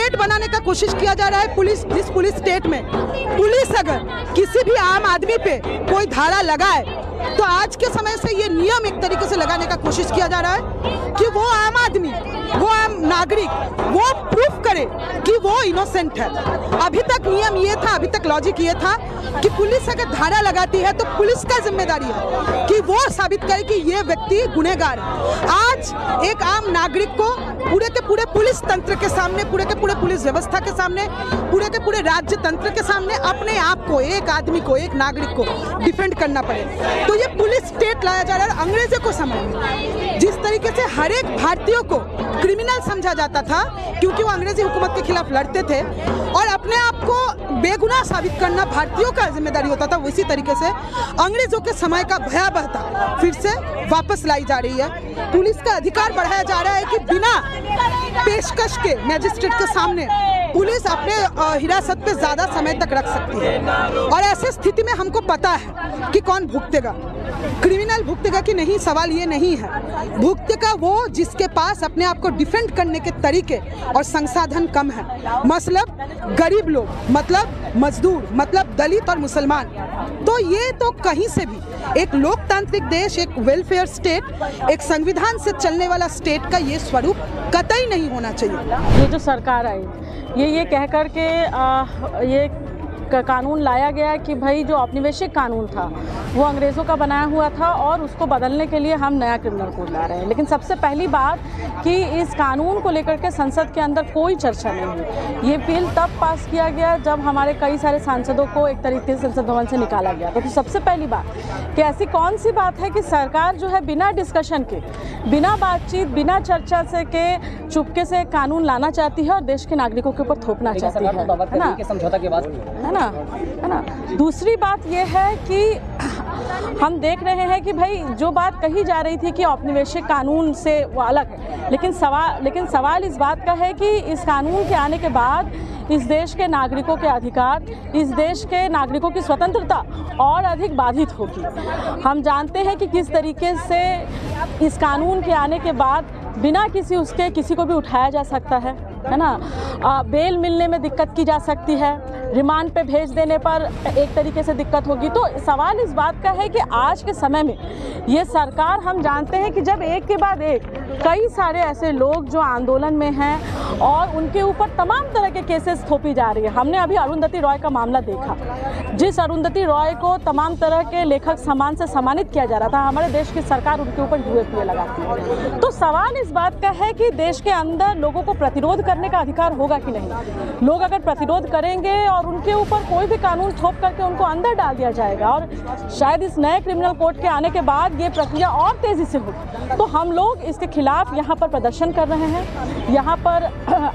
State बनाने का कोशिश किया जा रहा है। जिस पुलिस स्टेट में पुलिस अगर किसी भी आम आदमी पे कोई धारा लगाए तो आज के समय से ये नियम एक तरीके से लगाने का कोशिश किया जा रहा है कि वो आम आदमी, वो आम नागरिक वो प्रूफ करे कि वो इनोसेंट है। अभी तक नियम ये था, अभी तक लॉजिक ये था कि पुलिस अगर धारा लगाती है तो पुलिस का जिम्मेदारी है कि वो साबित करे कि ये व्यक्ति गुनहगार है। आज एक आम नागरिक को पूरे के पूरे पुलिस तंत्र के सामने, पूरे के पूरे पुलिस व्यवस्था के सामने, पूरे के पूरे राज्य तंत्र के सामने अपने आप को, एक आदमी को, एक नागरिक को डिफेंड करना पड़े। तो ये पुलिस स्टेट लाया जा रहा है। अंग्रेजों को समय में जिस तरीके से हर एक भारतीय को क्रिमिनल समझा जाता था क्योंकि वो अंग्रेजी हुकूमत के खिलाफ लड़ते थे और अपने आप को बेगुनाह साबित करना भारतीयों का जिम्मेदारी होता था, उसी तरीके से अंग्रेजों के समय का भयावहता फिर से वापस लाई जा रही है। पुलिस का अधिकार बढ़ाया जा रहा है कि बिना पेशकश के मैजिस्ट्रेट के सामने पुलिस अपने हिरासत पे ज़्यादा समय तक रख सकती है और ऐसे स्थिति में हमको पता है कि कौन भुगतेगा, क्रिमिनल भुगतेगा कि नहीं। सवाल ये नहीं है, भुगतेगा वो जिसके पास अपने आप को डिफेंड करने के तरीके और संसाधन कम है। मतलब गरीब लोग, मतलब मजदूर, मतलब दलित और मुसलमान। तो ये तो कहीं से भी एक लोकतांत्रिक देश, एक वेलफेयर स्टेट, एक संविधान से चलने वाला स्टेट का ये स्वरूप कतई नहीं होना चाहिए। ये जो सरकार आई ये कह कर के ये कानून लाया गया कि भाई जो औपनिवेशिक कानून था वो अंग्रेज़ों का बनाया हुआ था और उसको बदलने के लिए हम नया क्रिमिनल कोड ला रहे हैं। लेकिन सबसे पहली बात कि इस कानून को लेकर के संसद के अंदर कोई चर्चा नहीं हुई। ये बिल तब पास किया गया जब हमारे कई सारे सांसदों को एक तरीके से संसद भवन से निकाला गया। तो सबसे पहली बात कि ऐसी कौन सी बात है कि सरकार जो है बिना डिस्कशन के, बिना बातचीत, बिना चर्चा से के चुपके से कानून लाना चाहती है और देश के नागरिकों के ऊपर थोपना चाहती है ना, समझौता के बाद है ना। दूसरी बात यह है कि हम देख रहे हैं कि भाई जो बात कही जा रही थी कि औपनिवेशिक कानून से वो अलग है, लेकिन सवाल इस बात का है कि इस कानून के आने के बाद इस देश के नागरिकों के अधिकार, इस देश के नागरिकों की स्वतंत्रता और अधिक बाधित होगी। हम जानते हैं कि किस तरीके से इस कानून के आने के बाद बिना किसी को भी उठाया जा सकता है ना। बेल मिलने में दिक्कत की जा सकती है, रिमांड पे भेज देने पर एक तरीके से दिक्कत होगी। तो सवाल इस बात का है कि आज के समय में ये सरकार, हम जानते हैं कि जब एक के बाद एक कई सारे ऐसे लोग जो आंदोलन में हैं और उनके ऊपर तमाम तरह के केसेस थोपी जा रही है। हमने अभी अरुंधति रॉय का मामला देखा, जिस अरुंधति रॉय को तमाम तरह के लेखक सम्मान से सम्मानित किया जा रहा था, हमारे देश की सरकार उनके ऊपर यूएपीए लगाती है। तो सवाल इस बात का है कि देश के अंदर लोगों को प्रतिरोध करने का अधिकार होगा कि नहीं। लोग अगर प्रतिरोध करेंगे और उनके ऊपर कोई भी कानून थोप करके उनको अंदर डाल दिया जाएगा और शायद इस नए क्रिमिनल कोड के आने के बाद ये प्रक्रिया और तेजी से होगी। तो हम लोग इसके खिलाफ यहाँ पर प्रदर्शन कर रहे हैं, यहाँ पर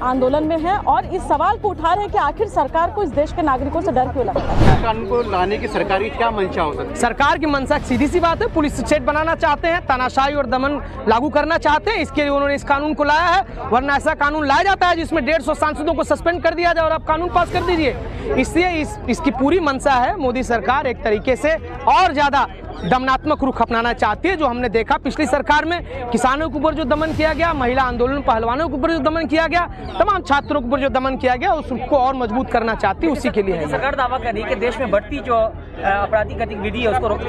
आंदोलन में हैं और इस सवाल को उठा रहे हैं कि आखिर सरकार को इस देश के नागरिकों से डर क्यों लगता है। कानून को लाने की सरकार की क्या मंशा हो सकती है? सरकार की मंशा सीधी सी बात है, पुलिस स्टेट बनाना चाहते हैं, तानाशाही और दमन लागू करना चाहते हैं, इसके लिए उन्होंने इस कानून को लाया है। वरना ऐसा कानून लाया जाता है जिसमें 150 सांसदों को सस्पेंड कर दिया जाए और आप कानून पास कर दीजिए। इसलिए इसकी पूरी मंशा है, मोदी सरकार एक तरीके से और ज्यादा दमनात्मक रुख अपनाना चाहती है। जो हमने देखा पिछली सरकार में किसानों के ऊपर जो दमन किया गया, महिला आंदोलन पहलवानों के ऊपर जो दमन किया गया, तमाम छात्रों के ऊपर जो दमन किया गया, उसको और मजबूत करना चाहती है, उसी के लिए है। सरकार दावा कर रही है कि देश में बढ़ती जो आपराधिक गतिविधि है उसको रोक।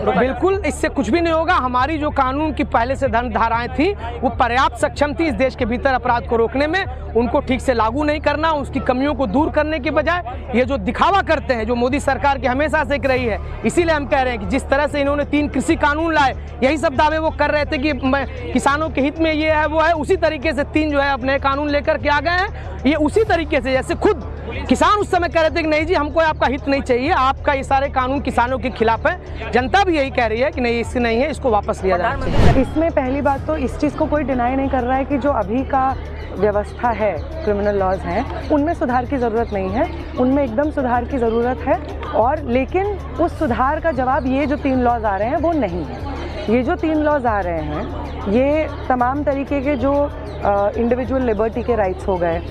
बिल्कुल, इससे कुछ भी नहीं होगा। हमारी जो कानून की पहले से धाराएं थी वो पर्याप्त सक्षम थी इस देश के भीतर अपराध को रोकने में। उनको ठीक से लागू नहीं करना, उसकी कमियों को दूर करने के बजाय ये जो दिखावा करते हैं, जो मोदी सरकार की हमेशा से रही है। इसीलिए हम कह रहे हैं कि जिस तरह से इन्होंने 3 कृषि कानून लाए, यही सब दावे वो कर रहे थे कि किसानों के हित में ये है वो है, उसी तरीके से 3 जो है अपने कानून लेकर के आ गए हैं। ये उसी तरीके से जैसे खुद किसान उस समय कह रहे थे कि नहीं जी हमको आपका हित नहीं चाहिए, आपका ये सारे कानून किसानों के खिलाफ है। जनता भी यही कह रही है कि नहीं इससे नहीं है, इसको वापस लिया जाना चाहिए। इसमें पहली बात तो इस चीज़ को कोई डिनाई नहीं कर रहा है कि जो अभी का व्यवस्था है, क्रिमिनल लॉज हैं, उनमें सुधार की ज़रूरत नहीं है, उनमें एकदम सुधार की ज़रूरत है। और लेकिन उस सुधार का जवाब ये जो 3 लॉज आ रहे हैं वो नहीं है। ये जो 3 लॉज आ रहे हैं ये तमाम तरीके के जो इंडिविजुअल लिबर्टी के राइट्स हो गए,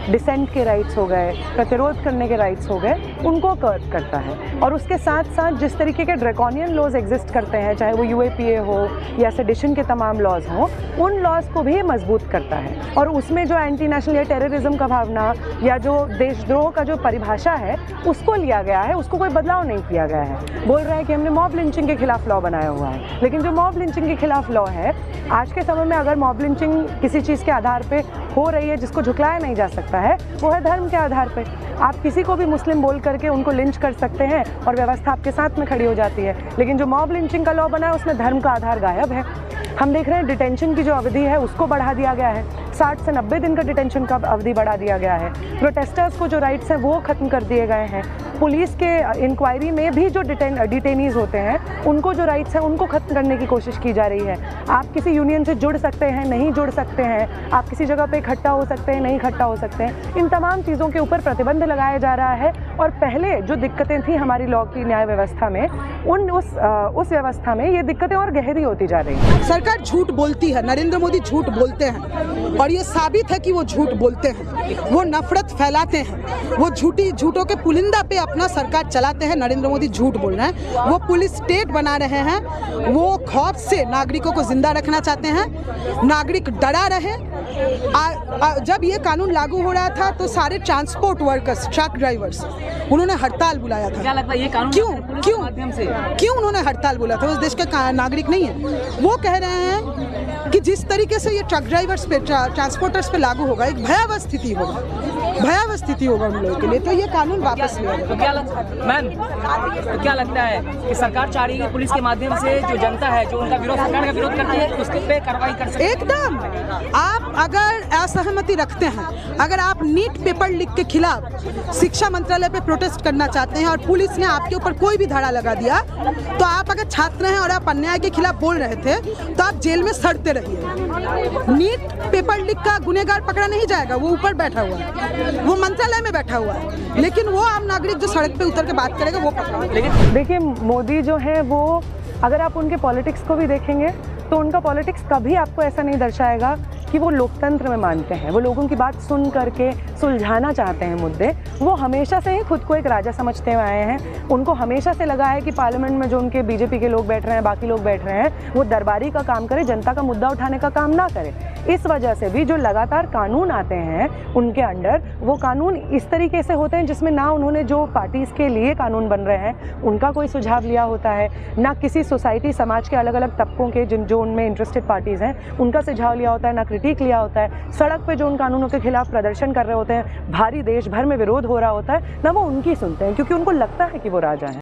डिसेंट के राइट्स हो गए, प्रतिरोध करने के राइट्स हो गए, उनको कर्व करता है। और उसके साथ साथ जिस तरीके के ड्रैकोनियन लॉज एग्जिस्ट करते हैं, चाहे वो UAPA हो या सेडिशन के तमाम लॉज हों, उन लॉज को भी मजबूत करता है। और उसमें जो एंटी नेशनल या टेररिज्म का भावना या जो देशद्रोह का जो परिभाषा है उसको लिया गया है, उसको कोई बदलाव नहीं किया गया है। बोल रहा है कि हमने मॉब लिंचिंग के खिलाफ लॉ बनाया हुआ है, लेकिन जो मॉब लिंचिंग के खिलाफ लॉ है, आज के समय में अगर मॉब लिंचिंग किसी चीज़ के आधार पे हो रही है जिसको झुकलाया नहीं जा सकता है, वो है धर्म के आधार पे। आप किसी को भी मुस्लिम बोल करके उनको लिंच कर सकते हैं और व्यवस्था आपके साथ में खड़ी हो जाती है। लेकिन जो मॉब लिंचिंग का लॉ बना है उसमें धर्म का आधार गायब है। हम देख रहे हैं डिटेंशन की जो अवधि है उसको बढ़ा दिया गया है, 60 से 90 दिन का डिटेंशन का अवधि बढ़ा दिया गया है। प्रोटेस्टर्स को जो राइट्स हैं वो ख़त्म कर दिए गए हैं। पुलिस के इंक्वायरी में भी जो डिटेनीज होते हैं उनको जो राइट्स हैं उनको ख़त्म करने की कोशिश की जा रही है। आप किसी यूनियन से जुड़ सकते हैं, नहीं जुड़ सकते हैं, आप किसी जगह पे इकट्ठा हो सकते हैं, नहीं इकट्ठा हो सकते हैं, इन तमाम चीज़ों के ऊपर प्रतिबंध लगाया जा रहा है। और पहले जो दिक्कतें थी हमारी लॉ की न्याय व्यवस्था में, उस व्यवस्था में ये दिक्कतें और गहरी होती जा रही हैं। सरकार झूठ बोलती है, नरेंद्र मोदी झूठ बोलते हैं और ये साबित है कि वो झूठ बोलते हैं, वो नफरत फैलाते हैं, वो झूठों के पुलिंदा पे अपना सरकार चलाते हैं। नरेंद्र मोदी झूठ बोल रहे हैं, वो पुलिस स्टेट बना रहे हैं, वो खौफ से नागरिकों को जिंदा रखना चाहते हैं, नागरिक डरा रहे। जब ये कानून लागू हो रहा था तो सारे ट्रांसपोर्ट वर्कर्स, ट्रक ड्राइवर्स, उन्होंने हड़ताल बुलाया था। क्या लगता है ये कानून क्यों उन्होंने हड़ताल बोला था? उस देश के नागरिक नहीं है। वो कह रहे हैं कि जिस तरीके से ये ट्रक ड्राइवर्स पे, ट्रांसपोर्टर्स पे लागू होगा, एक भयावह स्थिति होगा उन लोगों के लिए, तो ये कानून वापस लिया जाए। तो क्या लगता है कि सरकार चाह रही है पुलिस के माध्यम से जो जनता है, जो उनका विरोध, सरकार का विरोध करती है, उसके पे कार्रवाई कर सकते? एकदम। आप अगर असहमति रखते हैं, अगर आप नीट पेपर लीक के खिलाफ शिक्षा मंत्रालय पे प्रोटेस्ट करना चाहते हैं और पुलिस ने आपके ऊपर कोई भी धारा लगा दिया, तो आप अगर छात्र हैं और आप अन्याय के खिलाफ बोल रहे थे तो आप जेल में सड़ते रहिए। नीट पेपर लीक का गुनहगार पकड़ा नहीं जाएगा, वो ऊपर बैठा हुआ है, वो मंत्रालय में बैठा हुआ है, लेकिन वो आम नागरिक जो सड़क पे उतर के बात करेगा वो पकड़ा। देखिए, मोदी जो है वो, अगर आप उनके पॉलिटिक्स को भी देखेंगे तो उनका पॉलिटिक्स कभी आपको ऐसा नहीं दर्शाएगा कि वो लोकतंत्र में मानते हैं, वो लोगों की बात सुन करके सुलझाना चाहते हैं मुद्दे। वो हमेशा से ही खुद को एक राजा समझते हुए आए हैं। उनको हमेशा से लगा है कि पार्लियामेंट में जो उनके बीजेपी के लोग बैठ रहे हैं, बाकी लोग बैठ रहे हैं, वो दरबारी का काम करे, जनता का मुद्दा उठाने का काम ना करे। इस वजह से भी जो लगातार कानून आते हैं उनके अंडर, वो कानून इस तरीके से होते हैं जिसमें ना उन्होंने जो पार्टीज़ के लिए कानून बन रहे हैं उनका कोई सुझाव लिया होता है, ना किसी सोसाइटी, समाज के अलग अलग तबकों के जो उनमें इंटरेस्टेड पार्टीज़ हैं उनका सुझाव लिया होता है, ना क्रिटिक लिया होता है। सड़क पे जो उन कानूनों के खिलाफ प्रदर्शन कर रहे होते हैं, भारी देश भर में विरोध हो रहा होता है, ना वो उनकी सुनते हैं, क्योंकि उनको लगता है कि वो राजा हैं।